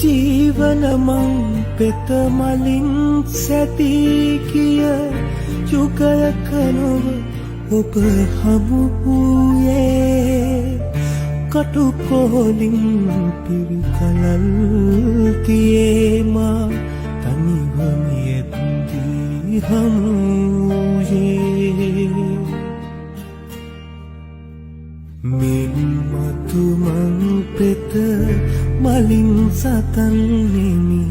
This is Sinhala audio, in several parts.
ජීවන මං පෙත මලින් සැදී කිය යුගයක නොව ඔබ හමු වූයේ කටුකොහලින් පිරිකලල් තියේ මා තනිවමියදී හමු වූයේ මින් මතු මං පෙත මලින් සතන් නෙමි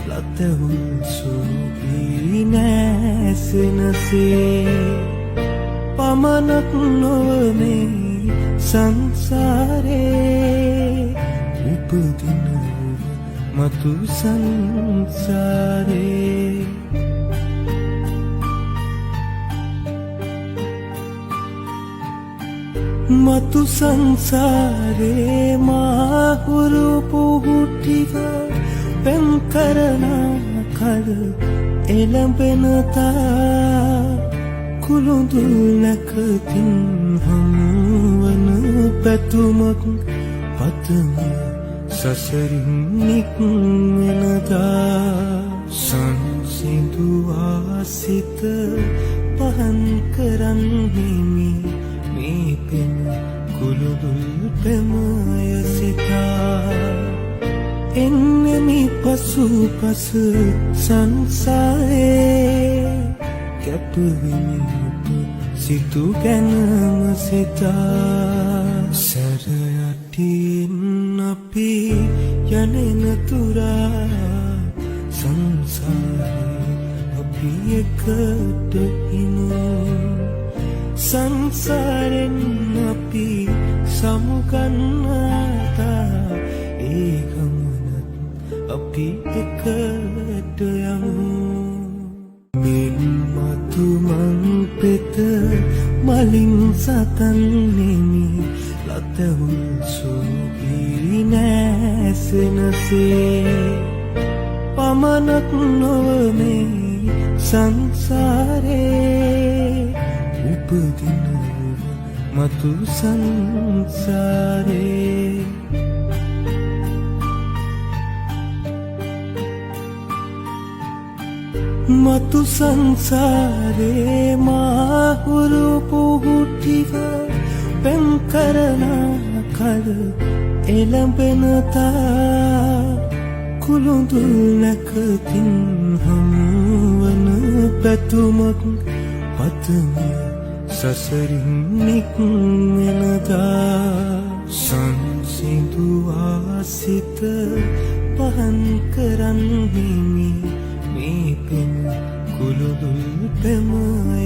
ලතවුල් සුවී නැසෙනසේ පමණක් නොවමේ සංසාරේ උපදින මතු සංසාරේ මතු සංසාරේ මාහුරු පුහුටිව පෙම් කරන කල එළඹෙනතා කුළුඳු නැකතින් හමුවන පැතුමක් පතම සසරින් නික්මෙනදා සංසිඳු ආසිත පහන් කරන්නෙමි මේ පෙම කුළුදුල් පෙමය සිතා එන්නෙමි පසු පස සංසාරේ කැපවෙමි ඔබ සිතු ගැනම සිතා සැරයටින් අපි යනෙන තුරා සංසාරේ අපි එකට හිනු සංසාරෙන් අපි සමුගන්නාතා ඒ ගමනත් අපි එකට යමු මින් මතු මං පෙත මලින් සතන් නෙමි ලතවුල් සුවී නැසෙනසේ පමණක් නොවමේ සංසාරේ උපදින මතු සංසාරේ මතු සංසාරේ මාහුරු පුහුටිව පෙම් කරන කල එළඹෙනතා කුළුඳු නැකතින් හමුවන පැතුමක් පතම සසරින් නික්මෙනදා සංසිඳු ආසිත පහන් කරන්නෙමි මේ පෙම කුළුදුල් පෙමය